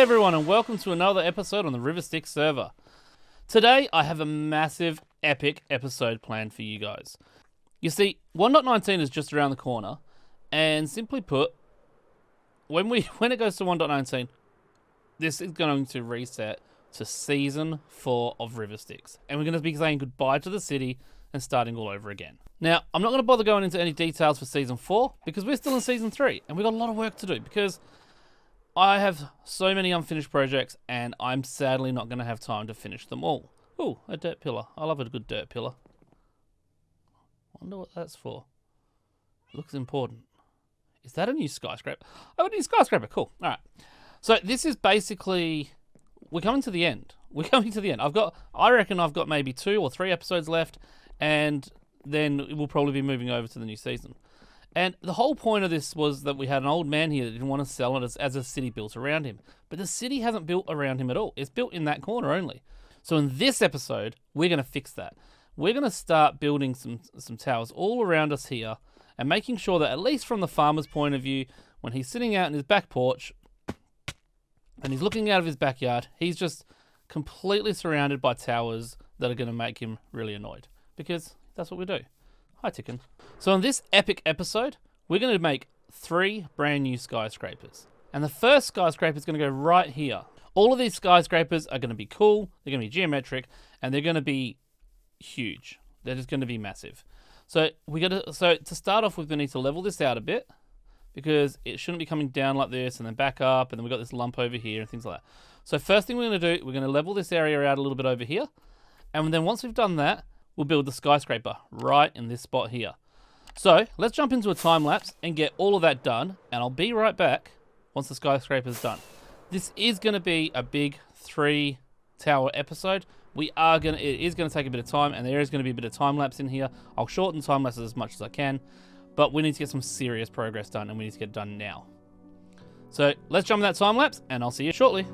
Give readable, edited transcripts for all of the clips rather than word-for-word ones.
Hi everyone and welcome to another episode on the RiverStyx server. Today I have a massive epic episode planned for you guys. You see, 1.19 is just around the corner, and simply put, when it goes to 1.19, this is going to reset to Season 4 of River Styx, and we're going to be saying goodbye to the city and starting all over again. Now, I'm not going to bother going into any details for Season 4, because we're still in Season 3, and we've got a lot of work to do, because I have so many unfinished projects, and I'm sadly not going to have time to finish them all. Ooh, a dirt pillar. I love a good dirt pillar. Wonder what that's for. Looks important. Is that a new skyscraper? Oh, a new skyscraper. Cool. All right. So this is basically, we're coming to the end. We're coming to the end. I reckon I've got maybe 2 or 3 episodes left, and then we'll probably be moving over to the new season. And the whole point of this was that we had an old man here that didn't want to sell it as a city built around him. But the city hasn't built around him at all. It's built in that corner only. So in this episode, we're going to fix that. We're going to start building some towers all around us here and making sure that, at least from the farmer's point of view, when he's sitting out in his back porch and he's looking out of his backyard, he's just completely surrounded by towers that are going to make him really annoyed. Because that's what we do. Hi, Ticken. So in this epic episode, we're going to make 3 brand new skyscrapers. And the first skyscraper is going to go right here. All of these skyscrapers are going to be cool, they're going to be geometric, and they're going to be huge. They're just going to be massive. So to start off with, we need to level this out a bit, because it shouldn't be coming down like this and then back up, and then we've got this lump over here and things like that. So first thing we're going to do, we're going to level this area out a little bit over here. And then once we've done that, we'll build the skyscraper right in this spot here. So let's jump into a time lapse and get all of that done, and I'll be right back once the skyscraper's done. This is going to be a big 3-tower episode. It is going to take a bit of time, and there is going to be a bit of time lapse in here. I'll shorten time lapses as much as I can, but we need to get some serious progress done, and we need to get it done now. So let's jump in that time lapse, and I'll see you shortly.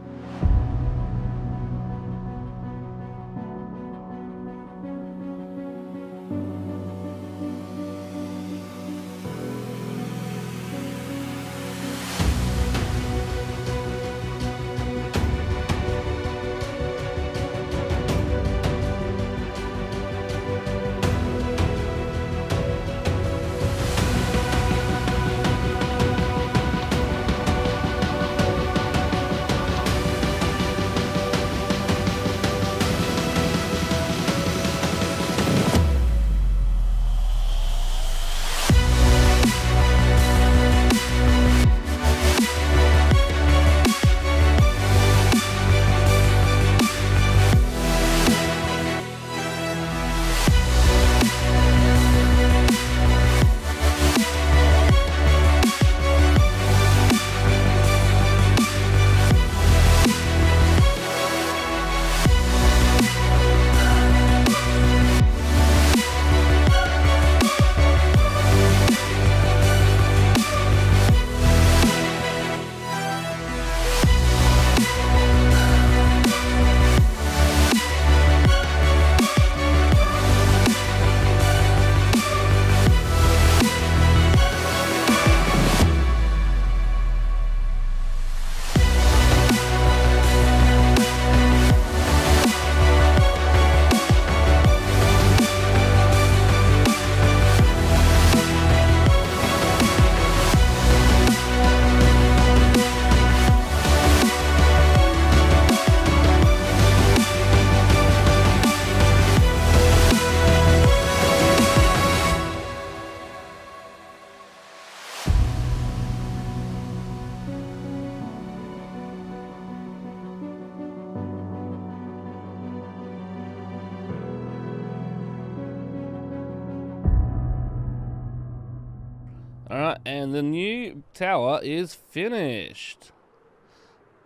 Alright, and the new tower is finished.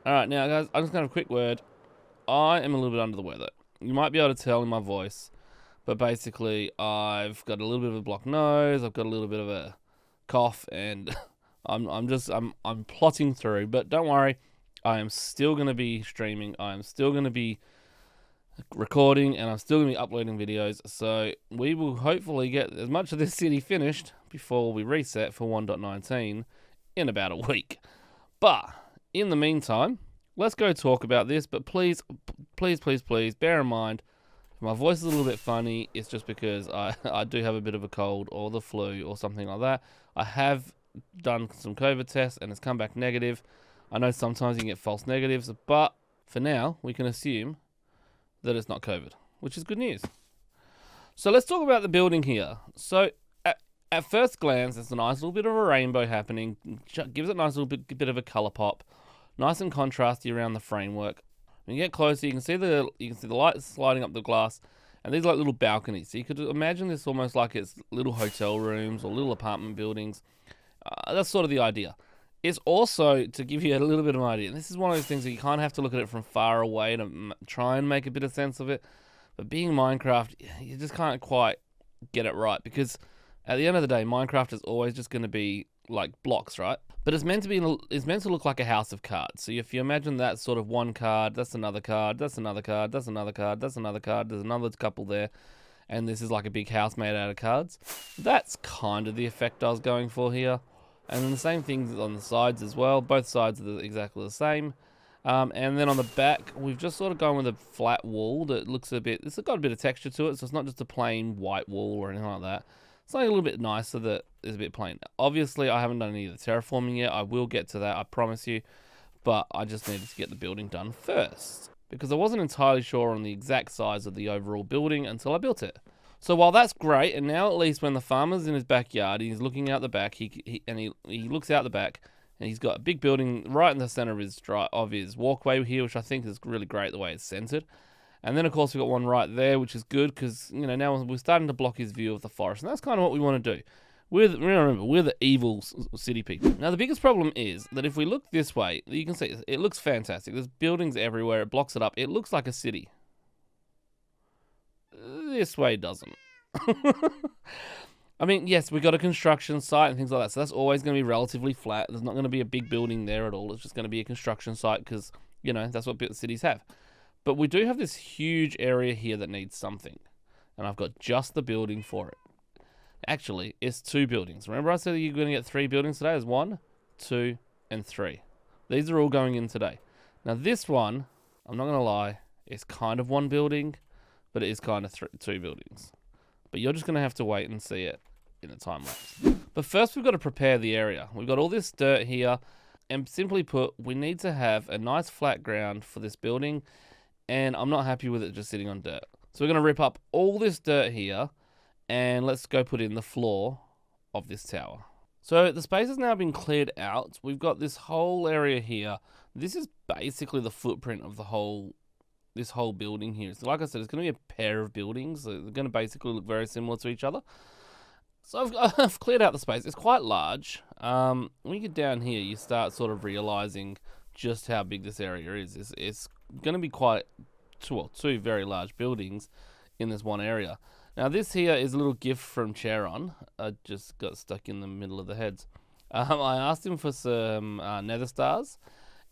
Alright, now guys, I'm just going to have a quick word. I am a little bit under the weather. You might be able to tell in my voice, but basically I've got a little bit of a blocked nose, I've got a little bit of a cough, and I'm plotting through, but don't worry, I am still going to be streaming, I am still going to be recording, and I'm still going to be uploading videos, so we will hopefully get as much of this city finished before we reset for 1.19 in about a week. But in the meantime, let's go talk about this. But please, please, bear in mind, if my voice is a little bit funny, it's just because I do have a bit of a cold or the flu or something like that. I have done some COVID tests and it's come back negative. I know sometimes you can get false negatives, but for now, we can assume that it's not COVID, which is good news. So let's talk about the building here. So at first glance, there's a nice little bit of a rainbow happening. Gives it a nice little bit of a color pop. Nice and contrasty around the framework. When you get closer, you can see the lights sliding up the glass, and these like little balconies. So you could imagine this almost like it's little hotel rooms or little apartment buildings. That's sort of the idea. It's also, to give you a little bit of an idea, and this is one of those things that you kind of have to look at it from far away to try and make a bit of sense of it. But being Minecraft, you just can't quite get it right, because at the end of the day, Minecraft is always just going to be like blocks, right? But it's meant to look like a house of cards. So if you imagine that sort of one card, that's another card, that's another card, that's another card, that's another card, there's another couple there, and this is like a big house made out of cards. That's kind of the effect I was going for here. And then the same things on the sides as well. Both sides are exactly the same. And then on the back, we've just sort of gone with a flat wall that looks a bit, it's got a bit of texture to it, so it's not just a plain white wall or anything like that. Something a little bit nicer that is a bit plain. Obviously, I haven't done any of the terraforming yet. I will get to that, I promise you. But I just needed to get the building done first, because I wasn't entirely sure on the exact size of the overall building until I built it. So while that's great, and now at least when the farmer's in his backyard, he's looking out the back, he looks out the back, and he's got a big building right in the center of his walkway here, which I think is really great the way it's centered. And then, of course, we've got one right there, which is good because, you know, now we're starting to block his view of the forest. And that's kind of what we want to do. Remember, we're the evil city people. Now, the biggest problem is that if we look this way, you can see it looks fantastic. There's buildings everywhere. It blocks it up. It looks like a city. This way doesn't. I mean, yes, we've got a construction site and things like that. So that's always going to be relatively flat. There's not going to be a big building there at all. It's just going to be a construction site because, you know, that's what cities have. But we do have this huge area here that needs something. And I've got just the building for it. Actually, it's 2 buildings. Remember I said you're going to get 3 buildings today? There's 1, 2, and 3. These are all going in today. Now this one, I'm not going to lie, it's kind of 1 building, but it is kind of 2 buildings. But you're just going to have to wait and see it in a time lapse. But first we've got to prepare the area. We've got all this dirt here. And simply put, we need to have a nice flat ground for this building. And I'm not happy with it just sitting on dirt. So we're going to rip up all this dirt here, and let's go put in the floor of this tower. So the space has now been cleared out. We've got this whole area here. This is basically the footprint of this whole building here. So like I said, it's going to be a pair of buildings. So they're going to basically look very similar to each other. So I've cleared out the space. It's quite large. When you get down here, you start sort of realizing just how big this area is. It's going to be quite 2 very large buildings in this one area. Now this here is a little gift from Charon. I just got stuck in the middle of the heads. I asked him for some nether stars,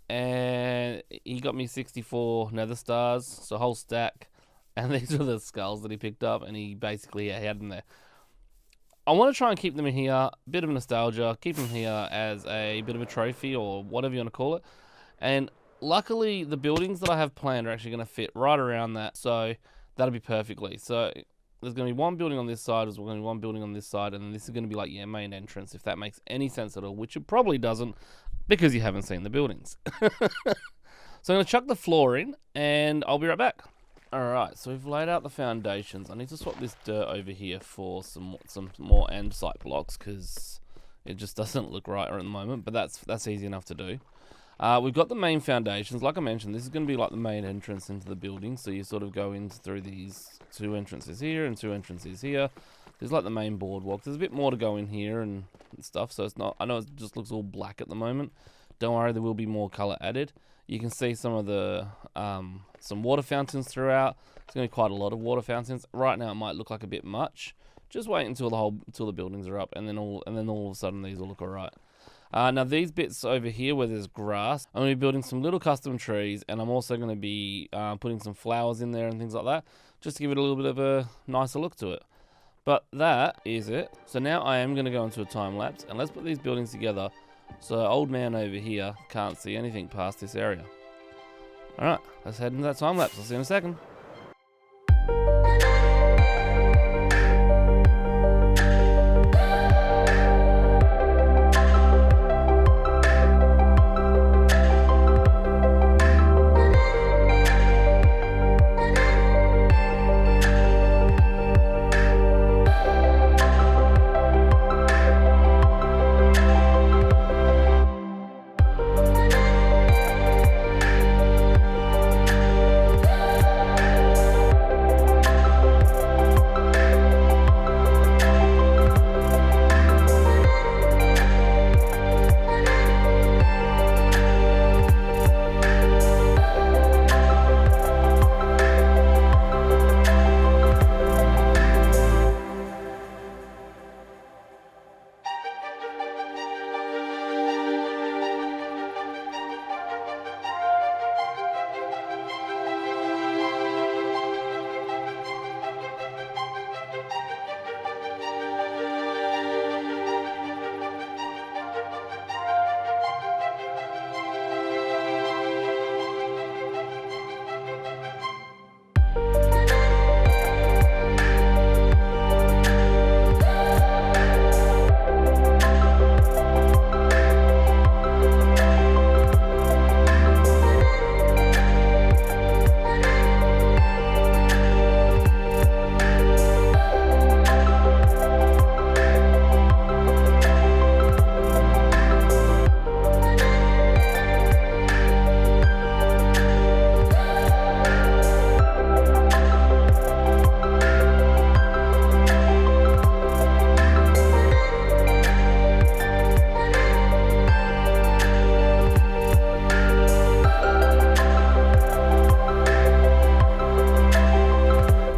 and he got me 64 nether stars, so a whole stack. And these are the skulls that he picked up, and he basically had them there. I want to try and keep them in here, a bit of nostalgia, keep them here as a bit of a trophy or whatever you want to call it. And luckily, the buildings that I have planned are actually going to fit right around that, so that'll be perfectly. So there's going to be 1 building on this side, there's going to be 1 building on this side, and then this is going to be like your main entrance, if that makes any sense at all, which it probably doesn't, because you haven't seen the buildings. So I'm going to chuck the floor in, and I'll be right back. Alright, so we've laid out the foundations. I need to swap this dirt over here for some more andesite blocks, because it just doesn't look right at the moment, but that's easy enough to do. We've got the main foundations. Like I mentioned, this is going to be like the main entrance into the building, so you sort of go in through these 2 entrances here and 2 entrances here. There's like the main boardwalk. There's a bit more to go in here and stuff, so it's not, I know it just looks all black at the moment. Don't worry, there will be more color added. You can see some of the some water fountains throughout. There's going to be quite a lot of water fountains. Right now it might look like a bit much. Just wait until the buildings are up, and then all of a sudden these will look alright. Now these bits over here where there's grass, I'm going to be building some little custom trees, and I'm also going to be putting some flowers in there and things like that, just to give it a little bit of a nicer look to it. But that is it. So now I am going to go into a time lapse, and let's put these buildings together so old man over here can't see anything past this area. Alright, let's head into that time lapse. I'll see you in a second.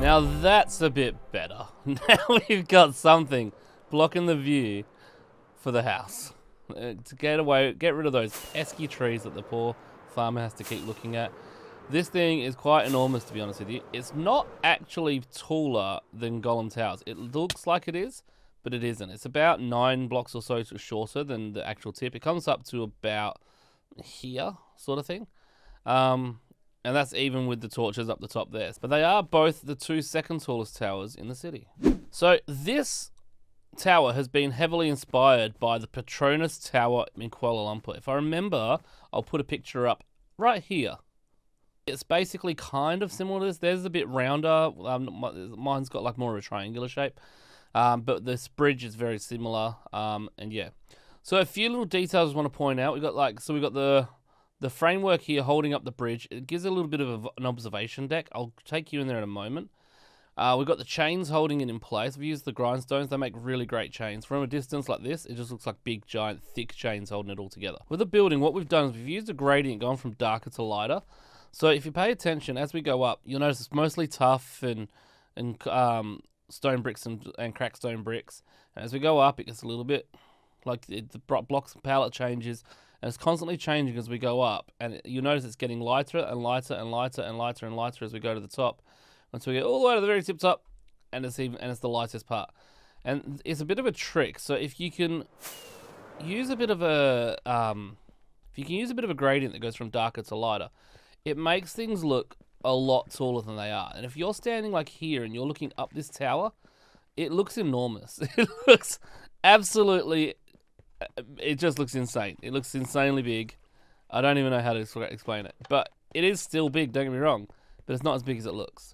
Now that's a bit better. Now we've got something blocking the view for the house. To get rid of those pesky trees that the poor farmer has to keep looking at. This thing is quite enormous, to be honest with you. It's not actually taller than Gollum Towers. It looks like it is, but it isn't. It's about 9 blocks or so shorter than the actual tip. It comes up to about here, sort of thing. And that's even with the torches up the top there. But they are both the 2 second tallest towers in the city. So this tower has been heavily inspired by the Petronas Tower in Kuala Lumpur. If I remember, I'll put a picture up right here. It's basically kind of similar to this. There's a bit rounder. Mine's got like more of a triangular shape. But this bridge is very similar. And yeah. So a few little details I want to point out. We've got the framework here holding up the bridge. It gives a little bit of an observation deck. I'll take you in there in a moment. We've got the chains holding it in place. We've used the grindstones. They make really great chains. From a distance like this, it just looks like big, giant, thick chains holding it all together. With the building, what we've done is we've used a gradient going from darker to lighter. So if you pay attention, as we go up, you'll notice it's mostly tough and stone bricks and cracked stone bricks. And as we go up, it gets a little bit like the blocks and palette changes. And it's constantly changing as we go up. And you'll notice it's getting lighter and lighter and lighter and lighter and lighter as we go to the top. Until we get all the way to the very tip top, and it's the lightest part. And it's a bit of a trick. So if you can use a bit of a gradient that goes from darker to lighter, it makes things look a lot taller than they are. And if you're standing like here and you're looking up this tower, it looks enormous. It looks absolutely. It just looks insane. It looks insanely big. I don't even know how to explain it. But it is still big, don't get me wrong. But it's not as big as it looks.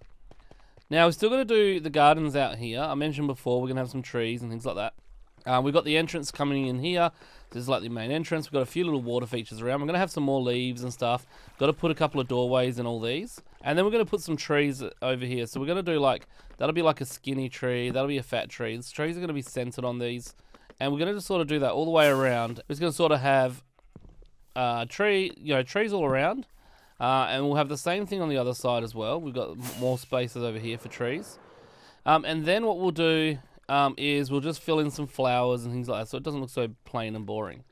Now, we're still going to do the gardens out here. I mentioned before, we're going to have some trees and things like that. We've got the entrance coming in here. This is like the main entrance. We've got a few little water features around. We're going to have some more leaves and stuff. Got to put a couple of doorways in all these. And then we're going to put some trees over here. So we're going to do that'll be like a skinny tree. That'll be a fat tree. These trees are going to be centered on these. And we're going to just sort of do that all the way around. We're just going to sort of have trees all around. And we'll have the same thing on the other side as well. We've got more spaces over here for trees. And then what we'll do is we'll just fill in some flowers and things like that so it doesn't look so plain and boring.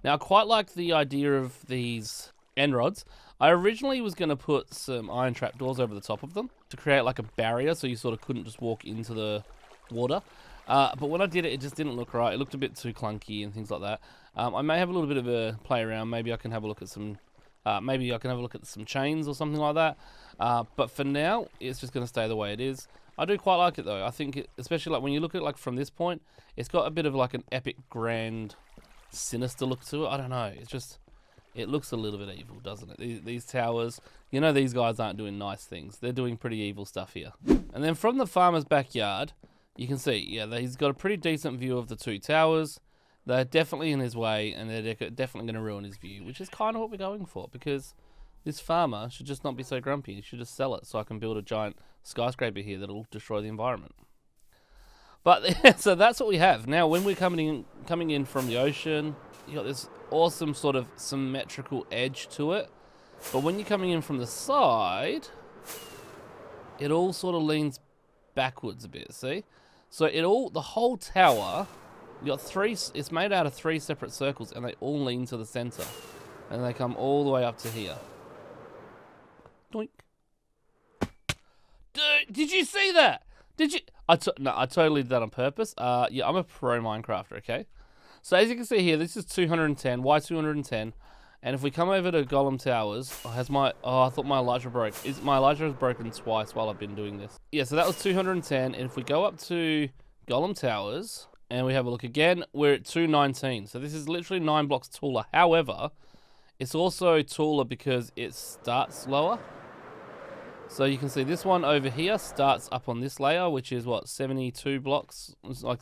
Now, I quite like the idea of these end rods. I originally was going to put some iron trapdoors over the top of them to create like a barrier so you sort of couldn't just walk into the water. But when I did it, it just didn't look right. It looked a bit too clunky and things like that. I may have a little bit of a play around. Maybe I can have a look at some Maybe I can have a look at some chains or something like that. But for now, it's just going to stay the way it is. I do quite like it though. I think, especially like when you look at it like from this point, it's got a bit of like an epic, grand, sinister look to it. I don't know. It's just, it looks a little bit evil, doesn't it? These towers, you know, these guys aren't doing nice things. They're doing pretty evil stuff here. And then from the farmer's backyard, you can see, yeah, he's got a pretty decent view of the two towers. They're definitely in his way, and they're definitely going to ruin his view, which is kind of what we're going for, because this farmer should just not be so grumpy. He should just sell it so I can build a giant skyscraper here that'll destroy the environment. But so that's what we have. Now, when we're coming in from the ocean, you got this awesome sort of symmetrical edge to it. But when you're coming in from the side, it all sort of leans backwards a bit, see? So the whole tower, you got it's made out of 3 separate circles, and they all lean to the center. And they come all the way up to here. Doink. Dude, did you see that? Did you? No, I totally did that on purpose. Yeah, I'm a pro Minecrafter, okay? So as you can see here, this is 210. Why 210? And if we come over to Golem Towers, I thought my Elytra broke. My Elytra has broken twice while I've been doing this. Yeah, so that was 210. And if we go up to Golem Towers and we have a look again, we're at 219. So this is literally 9 blocks taller. However, it's also taller because it starts lower. So you can see this one over here starts up on this layer, which is what, 72 blocks? It's on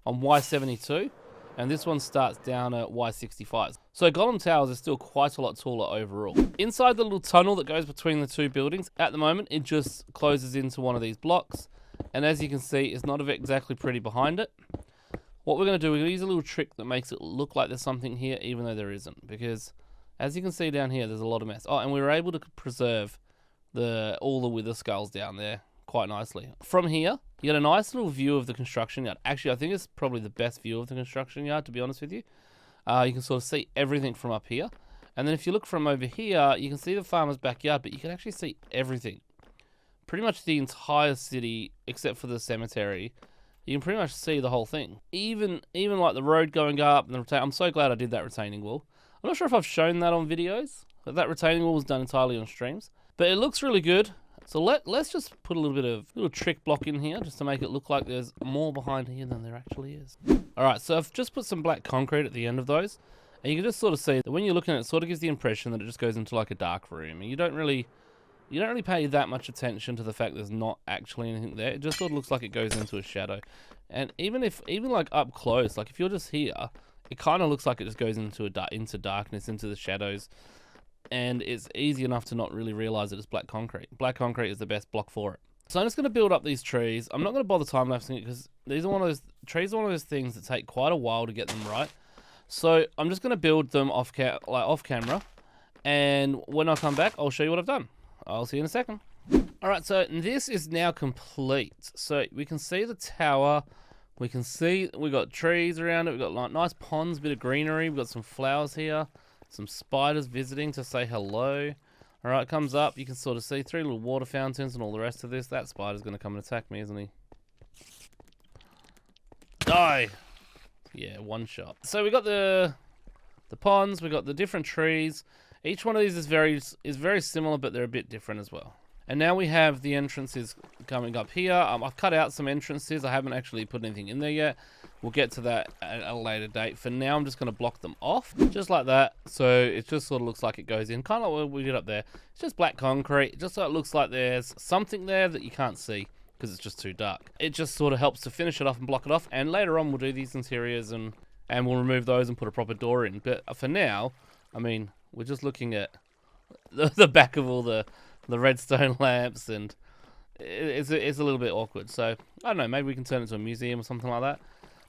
Y72. And this one starts down at Y65. So Golem Towers is still quite a lot taller overall. Inside the little tunnel that goes between the two buildings, at the moment, it just closes into one of these blocks. And as you can see, it's not exactly pretty behind it. What we're going to do, we're going to use a little trick that makes it look like there's something here, even though there isn't. Because, as you can see down here, there's a lot of mess. Oh, and we were able to preserve all the wither skulls down there quite nicely. From here, you get a nice little view of the construction yard. Actually, I think it's probably the best view of the construction yard, to be honest with you. You can sort of see everything from up here. And then if you look from over here, you can see the farmer's backyard, but you can actually see everything. Pretty much the entire city, except for the cemetery. You can pretty much see the whole thing. Even like the road going up. And I'm so glad I did that retaining wall. I'm not sure if I've shown that on videos. But that retaining wall was done entirely on streams. But it looks really good. So let's just put a little trick block in here just to make it look like there's more behind here than there actually is. Alright, so I've just put some black concrete at the end of those. And you can just sort of see that when you're looking at it, it sort of gives the impression that it just goes into like a dark room. And you don't really pay that much attention to the fact there's not actually anything there. It just sort of looks like it goes into a shadow. And even like up close, like if you're just here, it kind of looks like it just goes into darkness, into the shadows. And it's easy enough to not really realize that it's black concrete. Black concrete is the best block for it. So I'm just going to build up these trees. I'm not going to bother time-lapsing it because these are one of those things that take quite a while to get them right. So I'm just going to build them off camera. And when I come back, I'll show you what I've done. I'll see you in a second. Alright, so this is now complete. So we can see the tower. We can see we've got trees around it. We've got like nice ponds, bit of greenery. We've got some flowers here. Some spiders visiting to say hello. Alright, it comes up. You can sort of see 3 little water fountains and all the rest of this. That spider's going to come and attack me, isn't he? Die! Yeah, one shot. So we got the ponds. We got the different trees. Each one of these is very similar, but they're a bit different as well. And now we have the entrances coming up here. I've cut out some entrances. I haven't actually put anything in there yet. We'll get to that at a later date. For now, I'm just going to block them off, just like that. So it just sort of looks like it goes in, kind of like what we did up there. It's just black concrete, just so it looks like there's something there that you can't see because it's just too dark. It just sort of helps to finish it off and block it off. And later on, we'll do these interiors and we'll remove those and put a proper door in. But for now, I mean, we're just looking at the back of all the redstone lamps, and it's a little bit awkward. So I don't know, maybe we can turn it into a museum or something like that.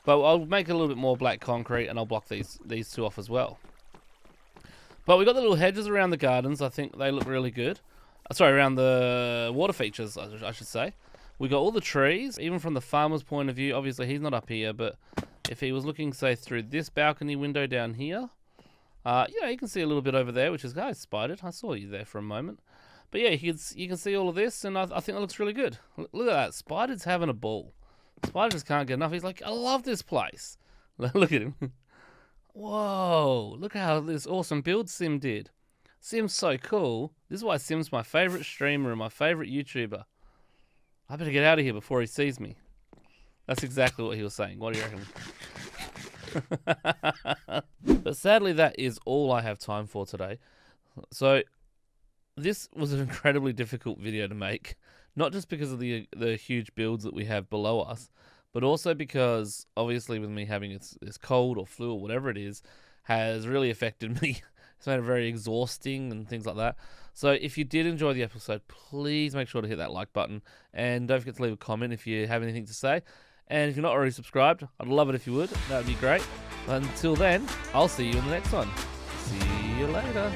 But I'll make a little bit more black concrete, and I'll block these two off as well. But we got the little hedges around the gardens. I think they look really good. Sorry, around the water features, I should say. We got all the trees, even from the farmer's point of view. Obviously, he's not up here, but if he was looking, say, through this balcony window down here, you can see a little bit over there, which is, guys, spidered. I saw you there for a moment. But yeah, you can see all of this, and I think it looks really good. Look at that. Spider's having a ball. Spider just can't get enough. He's like, I love this place. Look at him. Whoa. Look how this awesome build sim did. Sim's so cool. This is why Sim's my favourite streamer and my favourite YouTuber. I better get out of here before he sees me. That's exactly what he was saying. What do you reckon? But sadly, that is all I have time for today. So, this was an incredibly difficult video to make. Not just because of the huge builds that we have below us, but also because, obviously, with me having this cold or flu or whatever it is, has really affected me. It's made it very exhausting and things like that. So if you did enjoy the episode, please make sure to hit that like button. And don't forget to leave a comment if you have anything to say. And if you're not already subscribed, I'd love it if you would. That would be great. But until then, I'll see you in the next one. See you later.